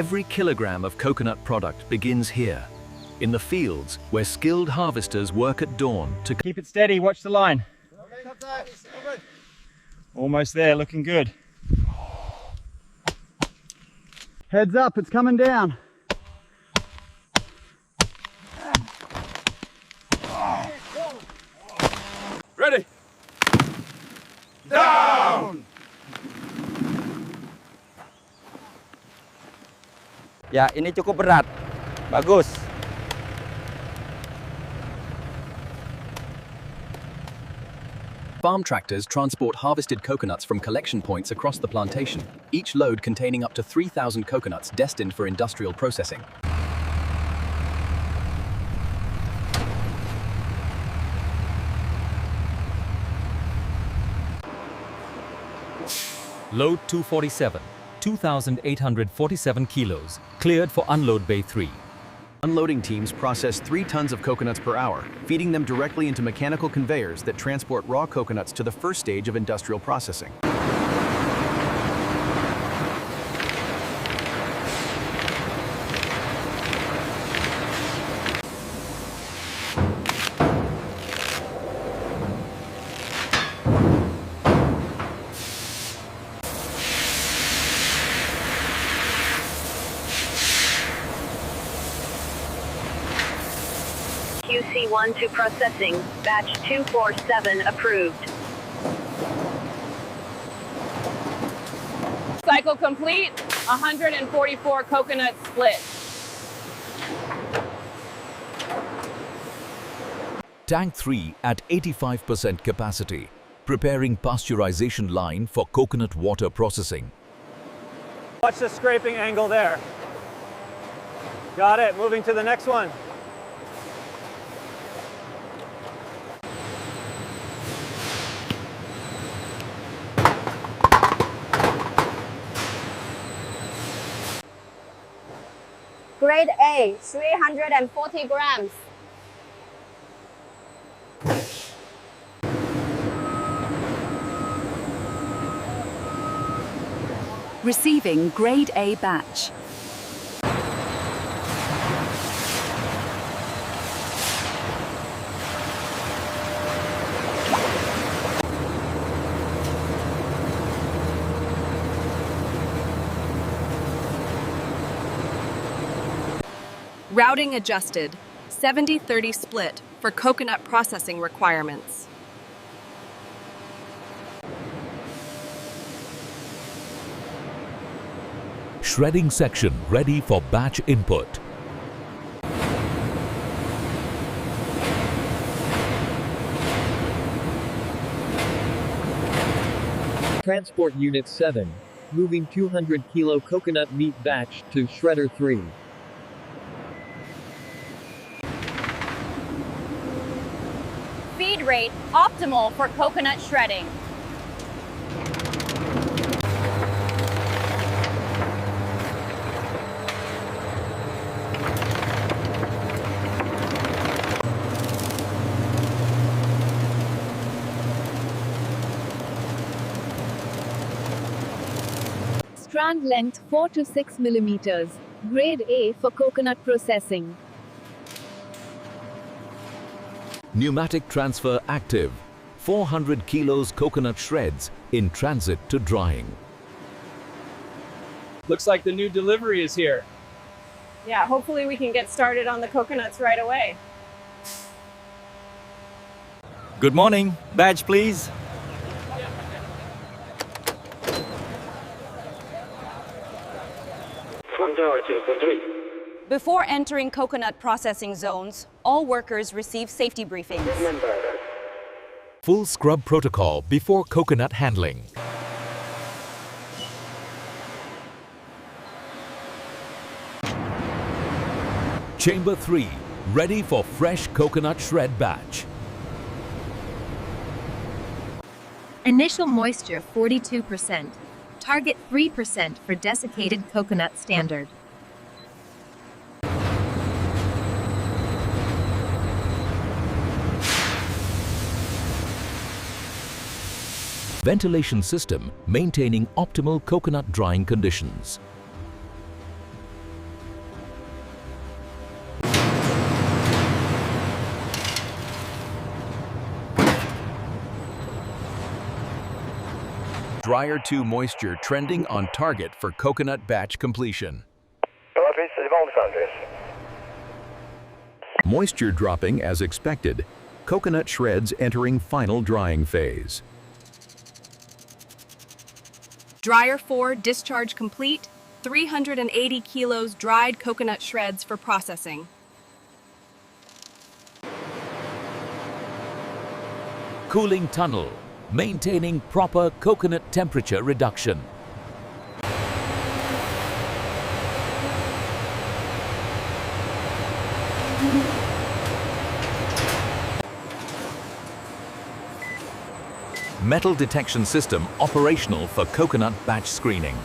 Every kilogram of coconut product begins here, in the fields where skilled harvesters work at dawn to keep it steady, watch the line. Almost there, looking good. Heads up, it's coming down. Ready? Down! Ya, ini cukup berat. Bagus. Farm tractors transport harvested coconuts from collection points across the plantation, each load containing up to 3,000 coconuts destined for industrial processing. Load 247, 2,847 kilos, cleared for unload bay 3. Unloading teams process 3 tons of coconuts per hour, feeding them directly into mechanical conveyors that transport raw coconuts to the first stage of industrial processing. QC1 to processing, batch 247 approved. Cycle complete, 144 coconuts split. Tank 3 at 85% capacity, preparing pasteurization line for coconut water processing. Watch the scraping angle there. Got it, moving to the next one. Grade A, 340 grams. Receiving Grade A batch. Routing adjusted, 70-30 split for coconut processing requirements. Shredding section ready for batch input. Transport Unit 7, moving 200 kilo coconut meat batch to Shredder 3. Feed rate optimal for coconut shredding. Strand length 4 to 6 millimeters. Grade A for coconut processing. Pneumatic transfer active. 400 kilos coconut shreds in transit to drying. Looks like the new delivery is here. Yeah, hopefully we can get started on the coconuts right away. Good morning. Badge, please. Before entering coconut processing zones, all workers receive safety briefings. Full scrub protocol before coconut handling. Chamber 3, ready for fresh coconut shred batch. Initial moisture 42%. Target 3% for desiccated coconut standard. Ventilation system maintaining optimal coconut drying conditions. Dryer 2 moisture trending on target for coconut batch completion. Moisture dropping as expected. Coconut shreds entering final drying phase. Dryer 4 discharge complete. 380 kilos dried coconut shreds for processing. Cooling tunnel, maintaining proper coconut temperature reduction. Metal detection system operational for coconut batch screening.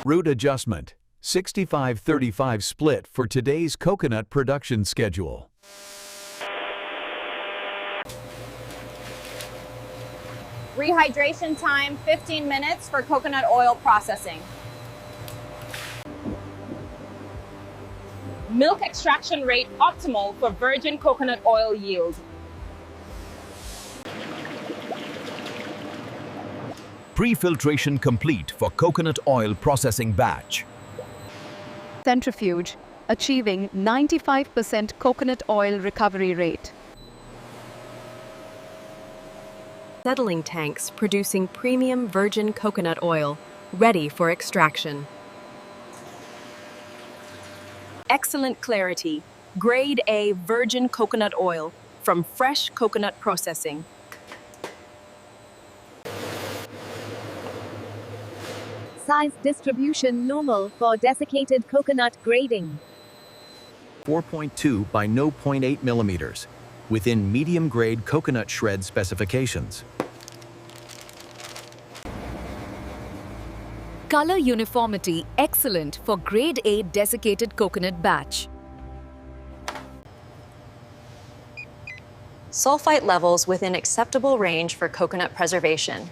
Route adjustment. 65-35 split for today's coconut production schedule. Rehydration time 15 minutes for coconut oil processing. Milk extraction rate optimal for virgin coconut oil yield. Pre-filtration complete for coconut oil processing batch. Centrifuge, achieving 95% coconut oil recovery rate. Settling tanks producing premium virgin coconut oil, ready for extraction. Excellent clarity, grade A virgin coconut oil from fresh coconut processing. Size distribution normal for desiccated coconut grading. 4.2 by 0.8 millimeters, within medium-grade coconut shred specifications. Color uniformity excellent for grade A desiccated coconut batch. Sulfite levels within acceptable range for coconut preservation.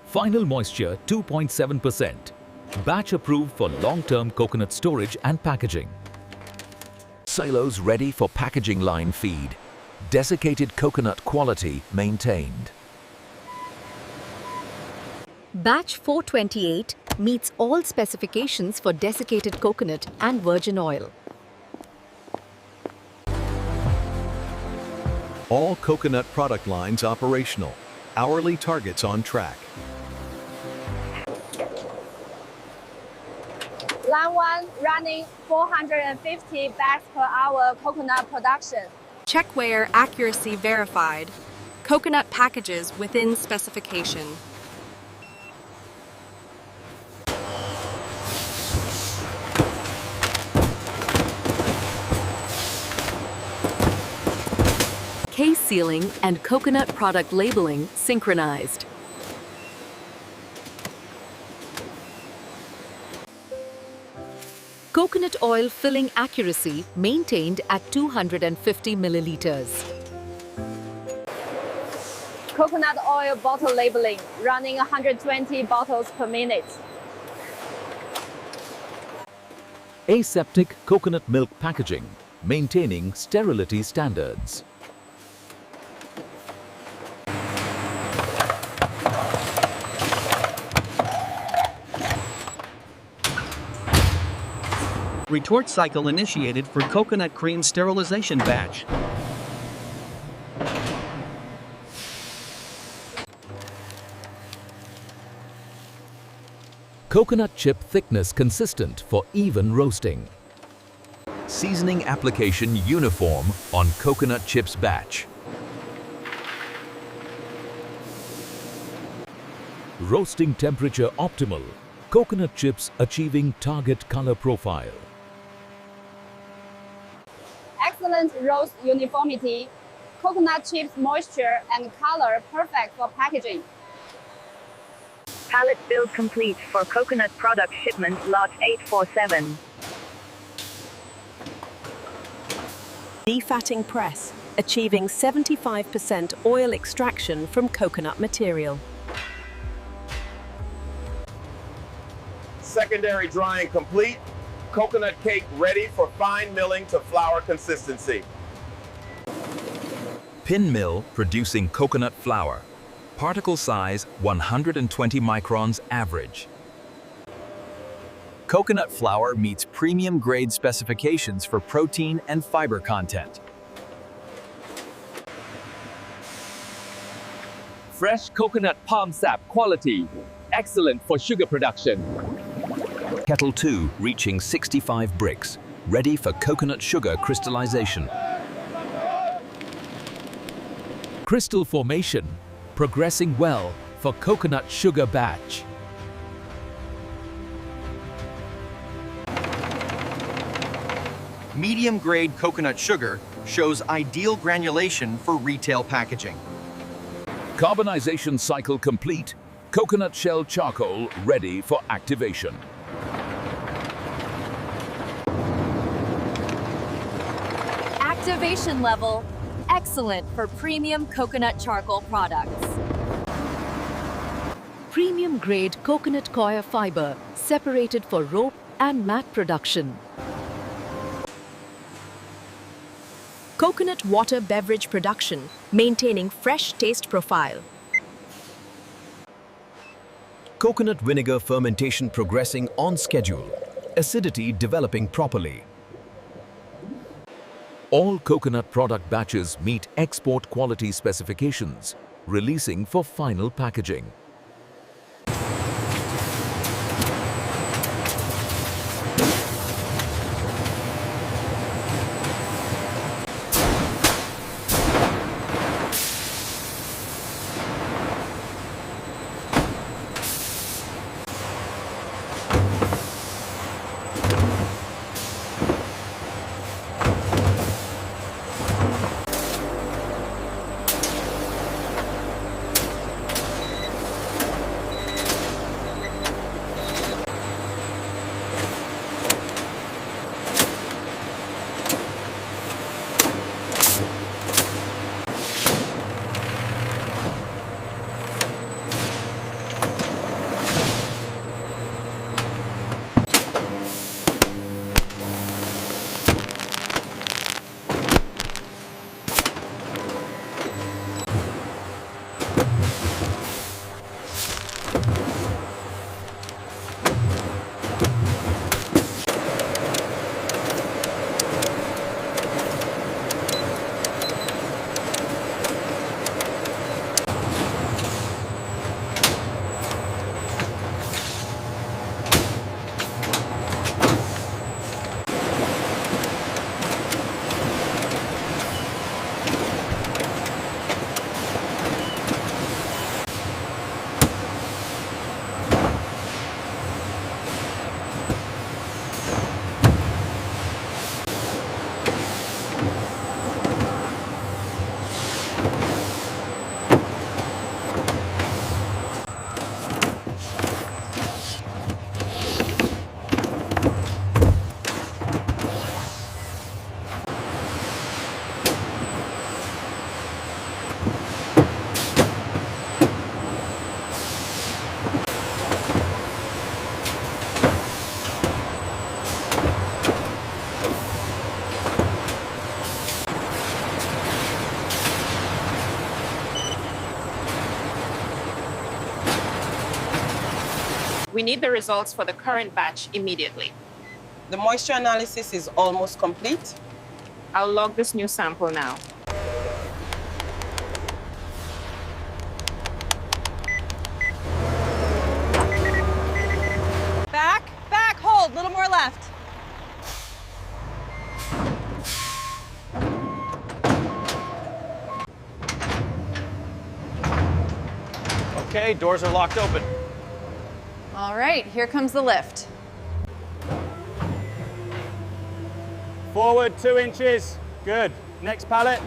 Final moisture 2.7%. Batch approved for long-term coconut storage and packaging. Silos ready for packaging line feed. Desiccated coconut quality maintained. Batch 428 meets all specifications for desiccated coconut and virgin oil. All coconut product lines operational. Hourly targets on track. Line 1 running 450 bags per hour coconut production. Checkware accuracy verified. Coconut packages within specification. Case sealing and coconut product labeling synchronized. Coconut oil filling accuracy maintained at 250 milliliters. Coconut oil bottle labeling running 120 bottles per minute. Aseptic coconut milk packaging, maintaining sterility standards. Retort cycle initiated for coconut cream sterilization batch. Coconut chip thickness consistent for even roasting. Seasoning application uniform on coconut chips batch. Roasting temperature optimal. Coconut chips achieving target color profile. Excellent roast uniformity. Coconut chips moisture and color perfect for packaging. Pallet build complete for coconut product shipment lot 847. Defatting press, achieving 75% oil extraction from coconut material. Secondary drying complete. Coconut cake ready for fine milling to flour consistency. Pin mill producing coconut flour. Particle size 120 microns average. Coconut flour meets premium grade specifications for protein and fiber content. Fresh coconut palm sap quality. Excellent for sugar production. Kettle 2 reaching 65 bricks, ready for coconut sugar crystallization. Crystal formation, progressing well for coconut sugar batch. Medium-grade coconut sugar shows ideal granulation for retail packaging. Carbonization cycle complete. Coconut shell charcoal ready for activation. Activation level excellent for premium coconut charcoal products. Premium grade coconut coir fiber separated for rope and mat production. Coconut water beverage production, maintaining fresh taste profile. Coconut vinegar fermentation progressing on schedule. Acidity developing properly. All coconut product batches meet export quality specifications, releasing for final packaging. We need the results for the current batch immediately. The moisture analysis is almost complete. I'll log this new sample now. Back, hold, little more left. Okay, doors are locked open. All right, here comes the lift. Forward 2 inches. Good. Next pallet.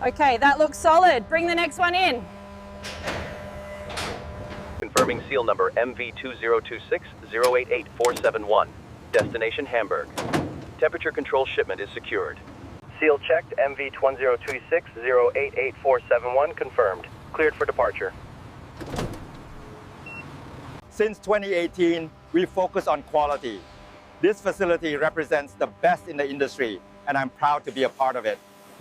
Okay, that looks solid. Bring the next one in. Confirming seal number MV202608841. Destination Hamburg. Temperature control shipment is secured. Seal checked, MV202608841 confirmed. Cleared for departure. Since 2018, we focus on quality. This facility represents the best in the industry, and I'm proud to be a part of it.